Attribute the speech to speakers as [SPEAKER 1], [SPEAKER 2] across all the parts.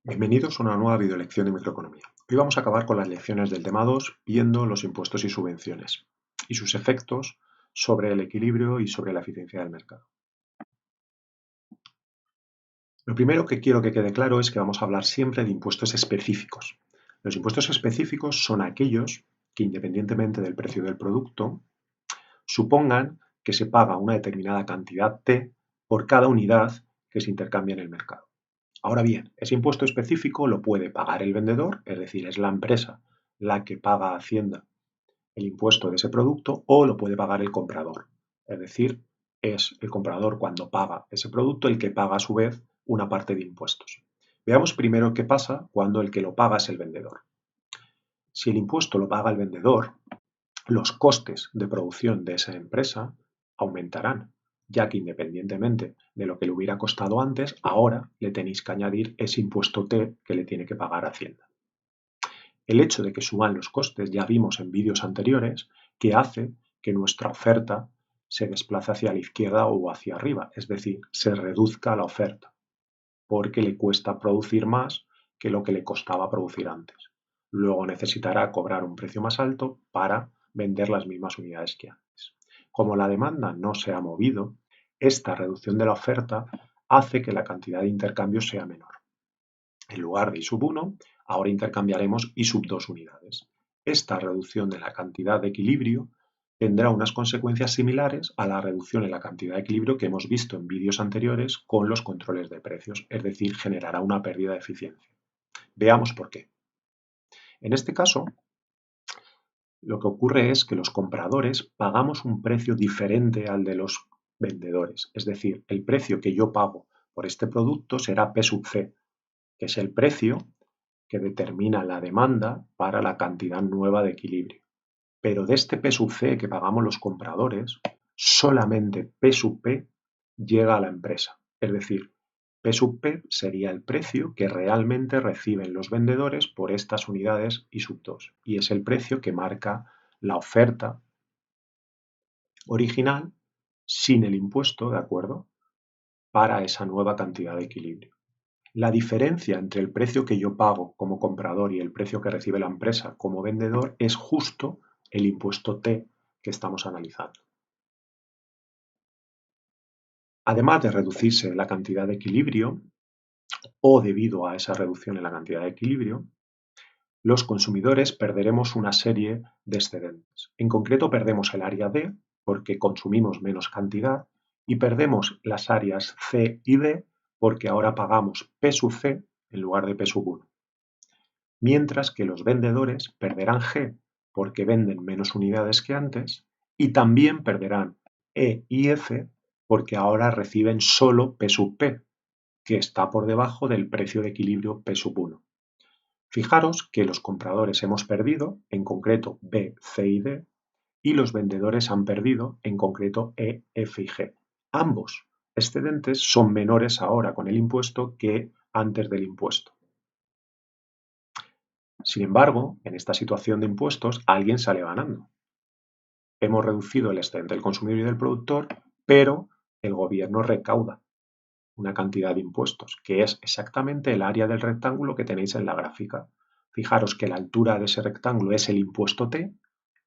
[SPEAKER 1] Bienvenidos a una nueva videolección de microeconomía. Hoy vamos a acabar con las lecciones del tema 2 viendo los impuestos y subvenciones y sus efectos sobre el equilibrio y sobre la eficiencia del mercado. Lo primero que quiero que quede claro es que vamos a hablar siempre de impuestos específicos. Los impuestos específicos son aquellos que, independientemente del precio del producto, supongan que se paga una determinada cantidad T por cada unidad que se intercambia en el mercado. Ahora bien, ese impuesto específico lo puede pagar el vendedor, es decir, es la empresa la que paga a Hacienda el impuesto de ese producto, o lo puede pagar el comprador, es decir, es el comprador cuando paga ese producto el que paga a su vez una parte de impuestos. Veamos primero qué pasa cuando el que lo paga es el vendedor. Si el impuesto lo paga el vendedor, los costes de producción de esa empresa aumentarán, ya que independientemente de lo que le hubiera costado antes, ahora le tenéis que añadir ese impuesto T que le tiene que pagar Hacienda. El hecho de que suban los costes, ya vimos en vídeos anteriores, que hace que nuestra oferta se desplace hacia la izquierda o hacia arriba, es decir, se reduzca la oferta, porque le cuesta producir más que lo que le costaba producir antes. Luego necesitará cobrar un precio más alto para vender las mismas unidades que antes. Como la demanda no se ha movido, esta reducción de la oferta hace que la cantidad de intercambio sea menor. En lugar de I sub 1, ahora intercambiaremos I sub 2 unidades. Esta reducción de la cantidad de equilibrio tendrá unas consecuencias similares a la reducción en la cantidad de equilibrio que hemos visto en vídeos anteriores con los controles de precios, es decir, generará una pérdida de eficiencia. Veamos por qué. En este caso, lo que ocurre es que los compradores pagamos un precio diferente al de los vendedores, es decir, el precio que yo pago por este producto será P sub C, que es el precio que determina la demanda para la cantidad nueva de equilibrio. Pero de este P sub C que pagamos los compradores, solamente P sub P llega a la empresa. Es decir, P sub P sería el precio que realmente reciben los vendedores por estas unidades I sub 2. Y es el precio que marca la oferta original sin el impuesto, ¿de acuerdo?, para esa nueva cantidad de equilibrio. La diferencia entre el precio que yo pago como comprador y el precio que recibe la empresa como vendedor es justo el impuesto T que estamos analizando. Además de reducirse la cantidad de equilibrio, o debido a esa reducción en la cantidad de equilibrio, los consumidores perderemos una serie de excedentes. En concreto, perdemos el área D porque consumimos menos cantidad y perdemos las áreas C y D porque ahora pagamos P sub C en lugar de P sub 1. Mientras que los vendedores perderán G porque venden menos unidades que antes y también perderán E y F porque ahora reciben solo P sub P, que está por debajo del precio de equilibrio P sub 1. Fijaros que los compradores hemos perdido, en concreto B, C y D, y los vendedores han perdido, en concreto E, F y G. Ambos excedentes son menores ahora con el impuesto que antes del impuesto. Sin embargo, en esta situación de impuestos, alguien sale ganando. Hemos reducido el excedente del consumidor y del productor, pero el gobierno recauda una cantidad de impuestos, que es exactamente el área del rectángulo que tenéis en la gráfica. Fijaros que la altura de ese rectángulo es el impuesto T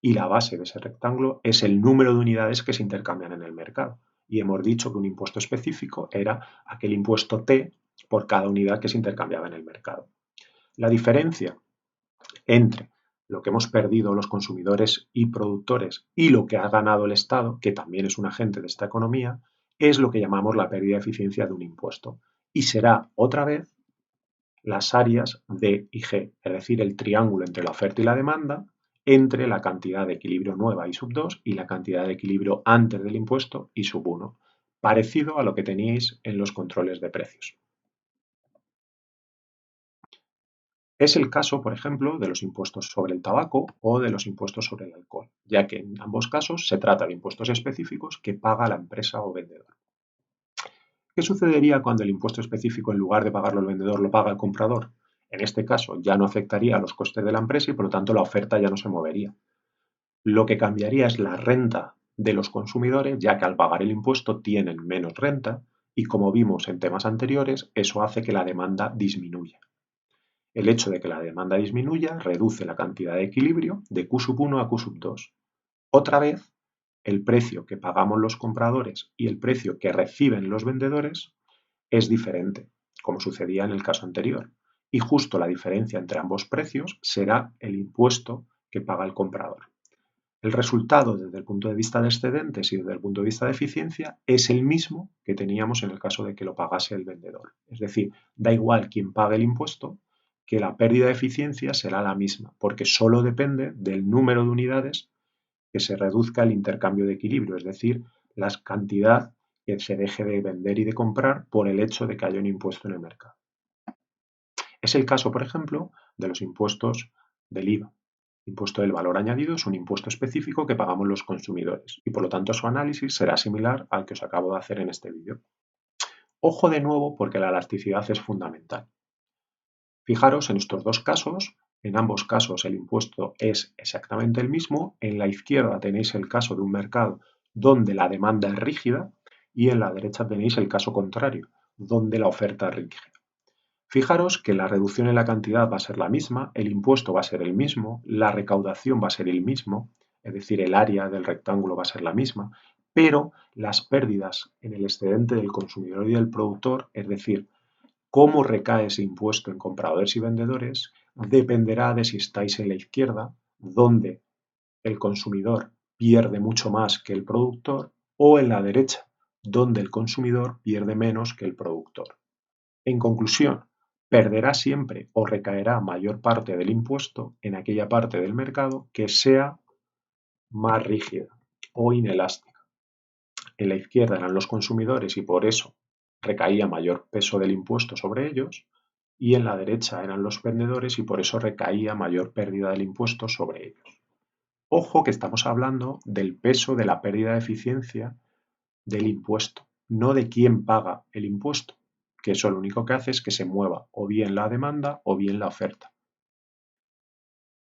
[SPEAKER 1] y la base de ese rectángulo es el número de unidades que se intercambian en el mercado. Y hemos dicho que un impuesto específico era aquel impuesto T por cada unidad que se intercambiaba en el mercado. La diferencia entre lo que hemos perdido los consumidores y productores y lo que ha ganado el Estado, que también es un agente de esta economía, es lo que llamamos la pérdida de eficiencia de un impuesto. Y será otra vez las áreas D y G, es decir, el triángulo entre la oferta y la demanda, entre la cantidad de equilibrio nueva I sub 2 y la cantidad de equilibrio antes del impuesto I sub 1, parecido a lo que teníais en los controles de precios. Es el caso, por ejemplo, de los impuestos sobre el tabaco o de los impuestos sobre el alcohol, ya que en ambos casos se trata de impuestos específicos que paga la empresa o vendedor. ¿Qué sucedería cuando el impuesto específico, en lugar de pagarlo el vendedor, lo paga el comprador? En este caso, ya no afectaría a los costes de la empresa y, por lo tanto, la oferta ya no se movería. Lo que cambiaría es la renta de los consumidores, ya que al pagar el impuesto tienen menos renta y, como vimos en temas anteriores, eso hace que la demanda disminuya. El hecho de que la demanda disminuya reduce la cantidad de equilibrio de Q sub 1 a Q sub 2. Otra vez, el precio que pagamos los compradores y el precio que reciben los vendedores es diferente, como sucedía en el caso anterior. Y justo la diferencia entre ambos precios será el impuesto que paga el comprador. El resultado desde el punto de vista de excedentes y desde el punto de vista de eficiencia es el mismo que teníamos en el caso de que lo pagase el vendedor. Es decir, da igual quién pague el impuesto, que la pérdida de eficiencia será la misma, porque solo depende del número de unidades que se reduzca el intercambio de equilibrio, es decir, la cantidad que se deje de vender y de comprar por el hecho de que haya un impuesto en el mercado. Es el caso, por ejemplo, de los impuestos del IVA. Impuesto del valor añadido es un impuesto específico que pagamos los consumidores y por lo tanto su análisis será similar al que os acabo de hacer en este vídeo. Ojo de nuevo porque la elasticidad es fundamental. Fijaros en estos dos casos, en ambos casos el impuesto es exactamente el mismo. En la izquierda tenéis el caso de un mercado donde la demanda es rígida y en la derecha tenéis el caso contrario, donde la oferta es rígida. Fijaros que la reducción en la cantidad va a ser la misma, el impuesto va a ser el mismo, la recaudación va a ser el mismo, es decir, el área del rectángulo va a ser la misma, pero las pérdidas en el excedente del consumidor y del productor, es decir, cómo recae ese impuesto en compradores y vendedores, dependerá de si estáis en la izquierda, donde el consumidor pierde mucho más que el productor, o en la derecha, donde el consumidor pierde menos que el productor. En conclusión, perderá siempre o recaerá mayor parte del impuesto en aquella parte del mercado que sea más rígida o inelástica. En la izquierda eran los consumidores y por eso recaía mayor peso del impuesto sobre ellos, y en la derecha eran los vendedores y por eso recaía mayor pérdida del impuesto sobre ellos. Ojo que estamos hablando del peso de la pérdida de eficiencia del impuesto, no de quién paga el impuesto, que eso lo único que hace es que se mueva o bien la demanda o bien la oferta.